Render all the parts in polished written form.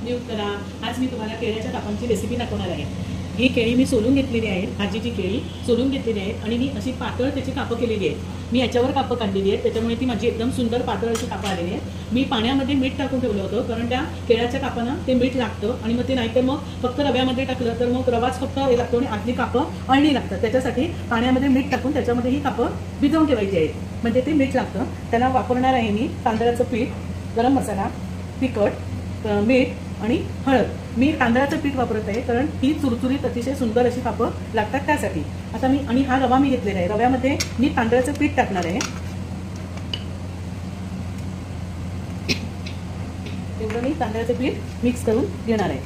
Mute करा. आज मी तुम्हाला केळ्याच्या कापांची रेसिपी दाखवणार आहे. ही केळी मी सोलून घेतलेली आहेत, भाजीची केळी सोलून घेतलेली आहेत आणि मी अशी पातळ त्याची कापं केलेली आहेत. मी याच्यावर कापं काढलेली आहेत, त्याच्यामुळे ती माझी एकदम सुंदर पातळ अशी कापं आलेली आहेत. मी पाण्यामध्ये मीठ टाकून ठेवलं होतं, कारण त्या केळ्याच्या कापांना ते मीठ लागतं आणि मग ते नाहीतर मग फक्त रव्यामध्ये टाकलं तर मग रवाच फक्त हे लागतो आणि आतली कापं अळणी लागतात. त्याच्यासाठी पाण्यामध्ये मीठ टाकून त्याच्यामध्ये ही कापं भिजवून ठेवायची आहेत, म्हणजे ते मीठ लागतं. त्याला वापरणार आहे मी तांदळाचं पीठ, गरम मसाला, तिखट, मीठ आणि हळद. मी तांदळाचं पीठ वापरत आहे, कारण ही चुरचुरीत अतिशय सुंदर अशी कापं लागतात त्यासाठी. आता मी आणि हा रवा मी घेतलेला आहे, रव्यामध्ये मी तांदळाचं पीठ टाकणार आहे. एवढं मी तांदळाचं पीठ मिक्स करून घेणार आहे.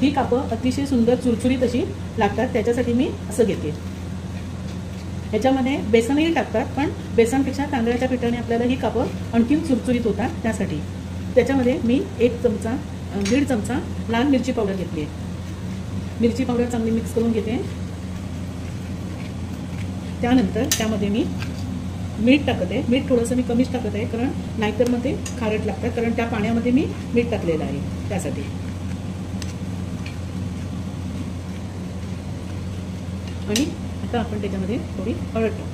ही कापं अतिशय सुंदर चुरचुरीत अशी लागतात, त्याच्यासाठी मी असं घेते. ह्याच्यामध्ये बेसनही टाकतात, पण बेसनपेक्षा तांदळाच्या पिठाने आपल्याला ही कापं आणखीन चुरचुरीत होतात. त्यासाठी त्याच्यामध्ये मी 1-1.5 चमचा लाल मिरची पावडर घेतली आहे. मिरची पावडर चांगली मिक्स करून घेते. त्यानंतर त्यामध्ये मी मीठ टाकत आहे. मीठ थोडंसं मी कमीच टाकत आहे, कारण नाहीतर मग ते खारट लागतात, कारण त्या पाण्यामध्ये मी मीठ टाकलेलं आहे त्यासाठी. आणि आता आपण त्याच्यामध्ये थोडी हळद टाकू.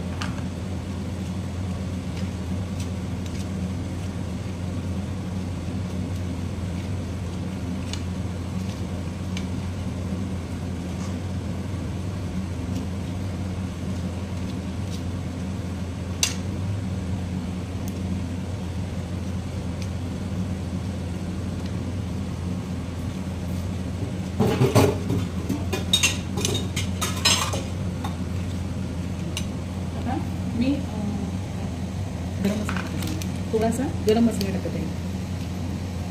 मी गरम मसाला थोडासा गरम मसाला टाकत आहे.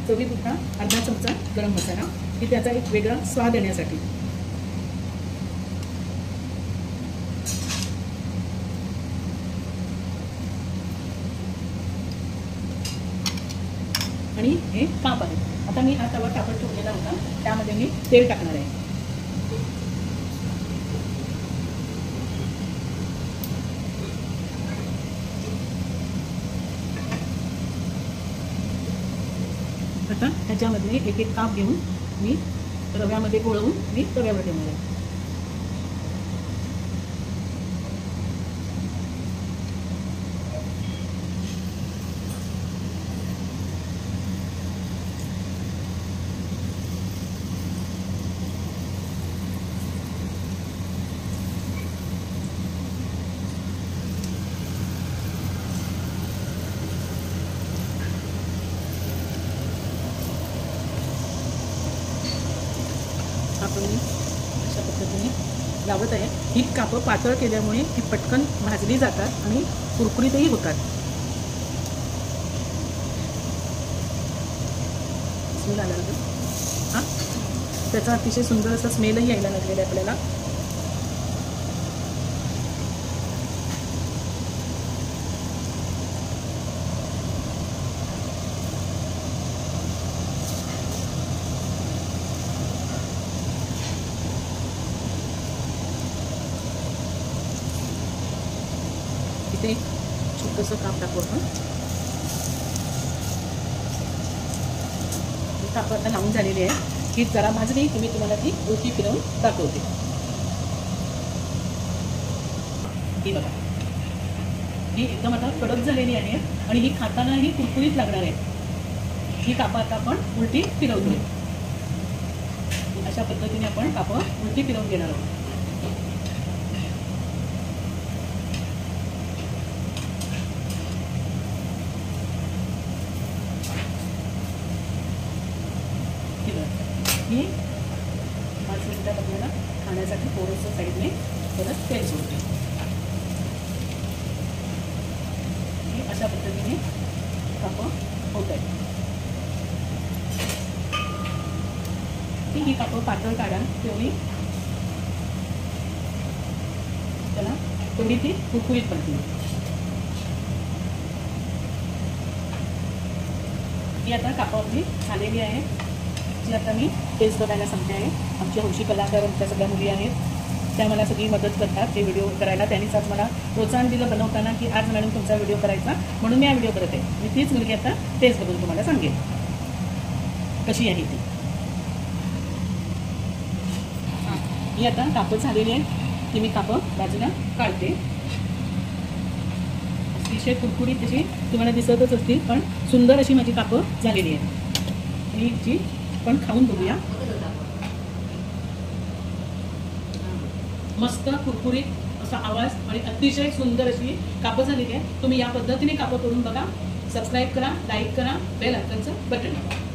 चवीपुरता अर्धा चमचा गरम मसाला, की त्याचा एक वेगळा स्वाद येण्यासाठी. आणि हे काप आहे. आता मी हा तवा तापत ठेवलेला होता, त्यामध्ये मी तेल टाकणार आहे. आता ह्याच्यामध्ये एक एक काप घेऊन मी रव्यामध्ये गोळवून मी तव्यावर ठेवणार आहे. आपण अशा पद्धतीने लावत आहे. ही कापं पातळ केल्यामुळे ती पटकन भाजली जातात आणि कुरकुरीतही होतात. स्मेल आला लागेल हां, त्याचा अतिशय सुंदर असा स्मेलही यायला लागलेला आहे आपल्याला. इथे एक छोटंसं काप टाकू आपण. ही कापं आता लावून झालेली आहे. ही जरा भाजली की मी तुम्हाला ती उलटी फिरवून दाखवते. ही बघा, ही एकदम आता कडक झालेली आहे आणि ही खातानाही कुरकुरीत लागणार आहे. ही कापं आता आपण उलटी फिरवतो. अशा पद्धतीने आपण कापं उलटी फिरवून घेणार आहोत. ही 5 मिनिटात आपल्याला खाण्यासाठी थोडंसं साईडने परत तेल सोडते. अशा पद्धतीने कापं होत आहे. ही कापं पातळ काढा, तेवढी त्याला तेवढी ती कुरकुरीत पडते. ही आता कापं आपली झालेली आहे. जी आता मी टेस्ट बघायला सांगते आहे. आमची हौशी कलाकार आमच्या सगळ्या मुली आहेत, त्या मला सगळी मदत करतात ते व्हिडिओ करायला. त्यांनीच आज मला प्रोत्साहन दिलं बनवताना, की आज मॅडम तुमचा व्हिडिओ करायचा, म्हणून मी हा व्हिडिओ करत आहे. मी तीच मुलगी आता टेस्ट बघून तुम्हाला सांगेन. कशी आहे ती. ही आता कापं झालेली आहेत, ती मी कापं बाजूला काढते. अतिशय कुरकुरीत अशी तुम्हाला दिसतच असतील, पण सुंदर अशी माझी कापं झालेली आहेत. ही जी पण खाऊन बघूया. मस्त कुरकुरीत असा आवाज आणि अतिशय सुंदर अशी कापं झालेली आहे. तुम्ही या पद्धतीने कापं करून बघा. सबस्क्राईब करा, लाईक करा, बेल आयकॉनचं बटन दाबा.